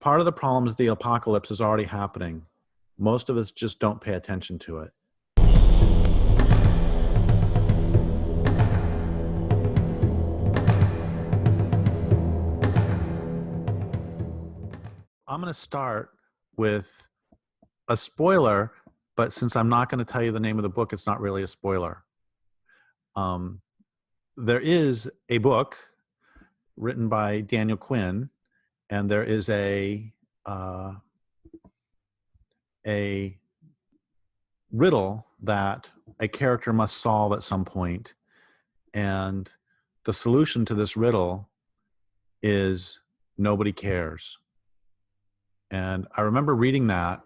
Part of the problem is the apocalypse is already happening. Most of us just don't pay attention to it. I'm going to start with a spoiler, but since I'm not going to tell you the name of the book, it's not really a spoiler. There is a book written by Daniel Quinn, and there is a riddle that a character must solve at some point, and the solution to this riddle is nobody cares. And I remember reading that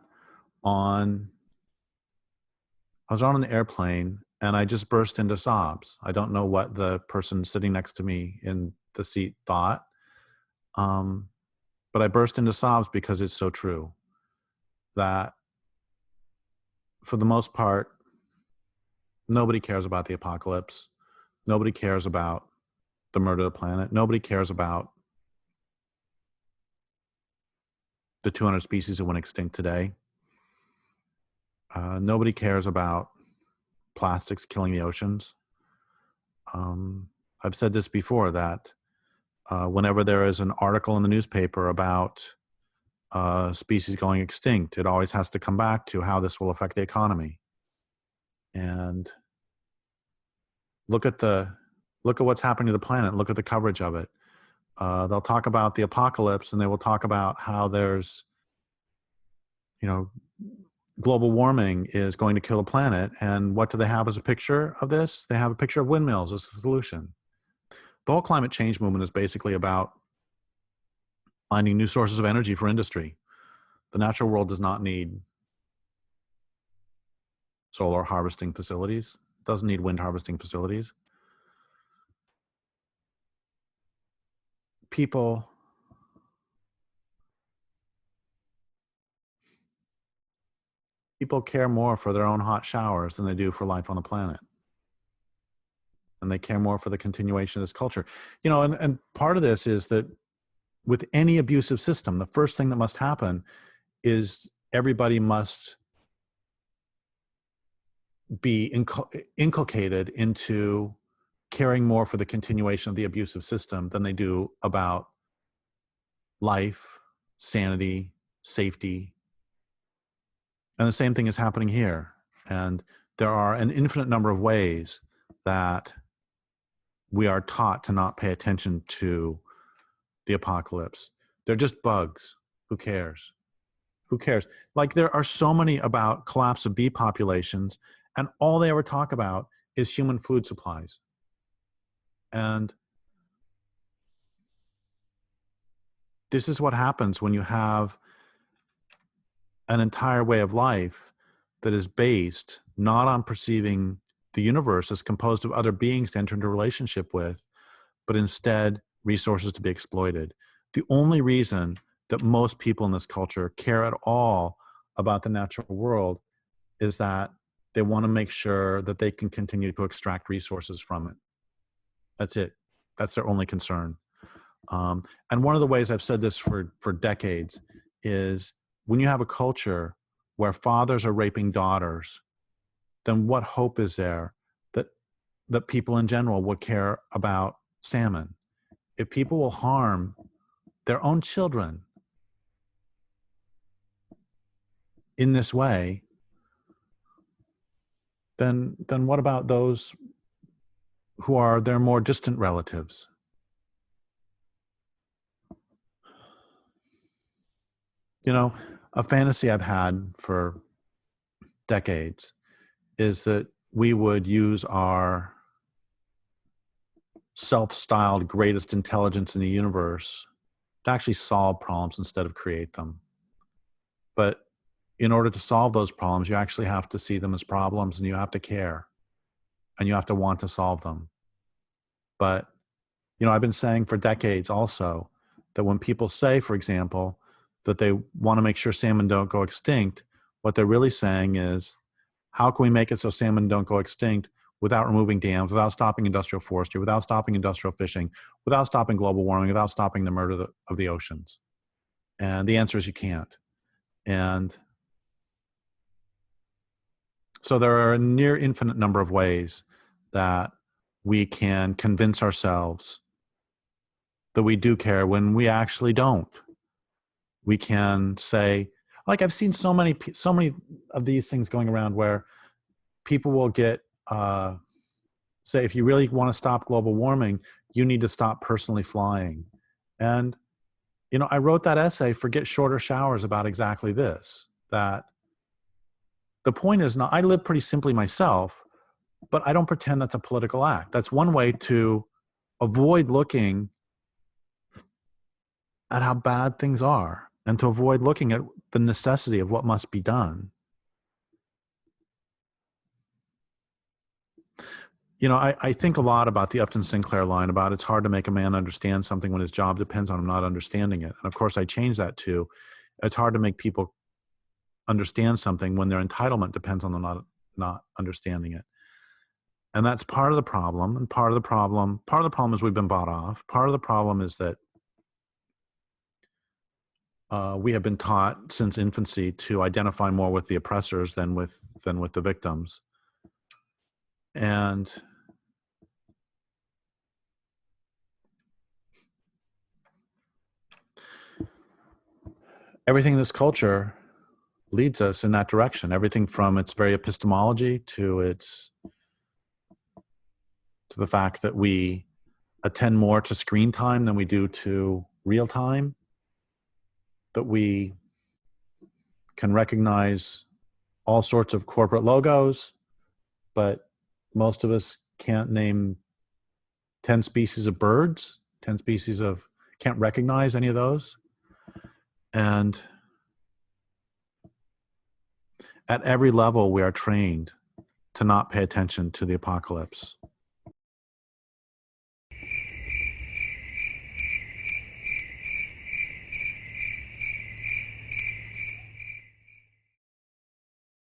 I was on an airplane and I just burst into sobs. I don't know what the person sitting next to me in the seat thought, but I burst into sobs because it's so true that for the most part, nobody cares about the apocalypse. Nobody cares about the murder of the planet. Nobody cares about the 200 species that went extinct today. Nobody cares about plastics killing the oceans. I've said this before, that whenever there is an article in the newspaper about species going extinct, it always has to come back to how this will affect the economy. And look at what's happening to the planet. Look at the coverage of it. They'll talk about the apocalypse, and they will talk about how there's, global warming is going to kill the planet. And what do they have as a picture of this? They have a picture of windmills as the solution. The whole climate change movement is basically about finding new sources of energy for industry. The natural world does not need solar harvesting facilities. It doesn't need wind harvesting facilities. People care more for their own hot showers than they do for life on the planet. And they care more for the continuation of this culture. And part of this is that with any abusive system, the first thing that must happen is everybody must be inculcated into caring more for the continuation of the abusive system than they do about life, sanity, safety. And the same thing is happening here. And there are an infinite number of ways that we are taught to not pay attention to the apocalypse. They're just bugs. Who cares? Who cares? Like, there are so many about collapse of bee populations, and all they ever talk about is human food supplies. And this is what happens when you have an entire way of life that is based not on perceiving the universe as composed of other beings to enter into a relationship with, but instead resources to be exploited. The only reason that most people in this culture care at all about the natural world is that they want to make sure that they can continue to extract resources from it. That's it. That's their only concern. And one of the ways I've said this for decades is, when you have a culture where fathers are raping daughters, then what hope is there that people in general would care about salmon? If people will harm their own children in this way, then what about those who are their more distant relatives? A fantasy I've had for decades is that we would use our self-styled greatest intelligence in the universe to actually solve problems instead of create them. But in order to solve those problems, you actually have to see them as problems, and you have to care, and you have to want to solve them. But, I've been saying for decades also that when people say, for example, that they want to make sure salmon don't go extinct, what they're really saying is, how can we make it so salmon don't go extinct without removing dams, without stopping industrial forestry, without stopping industrial fishing, without stopping global warming, without stopping the murder of the oceans? And the answer is you can't. And so there are a near infinite number of ways that we can convince ourselves that we do care when we actually don't. We can say, like, I've seen so many of these things going around where people will get, say, if you really want to stop global warming, you need to stop personally flying. And, I wrote that essay, Forget Shorter Showers, about exactly this, that the point is not, I live pretty simply myself, but I don't pretend that's a political act. That's one way to avoid looking at how bad things are and to avoid looking at the necessity of what must be done. I think a lot about the Upton Sinclair line about it's hard to make a man understand something when his job depends on him not understanding it. And of course, I changed that to, it's hard to make people understand something when their entitlement depends on them not understanding it. And that's part of the problem. And part of the problem is we've been bought off. Part of the problem is that we have been taught since infancy to identify more with the oppressors than with the victims. And everything in this culture leads us in that direction. Everything from its very epistemology to the fact that we attend more to screen time than we do to real time, that we can recognize all sorts of corporate logos, but most of us can't name 10 species of birds, can't recognize any of those. And at every level, we are trained to not pay attention to the apocalypse.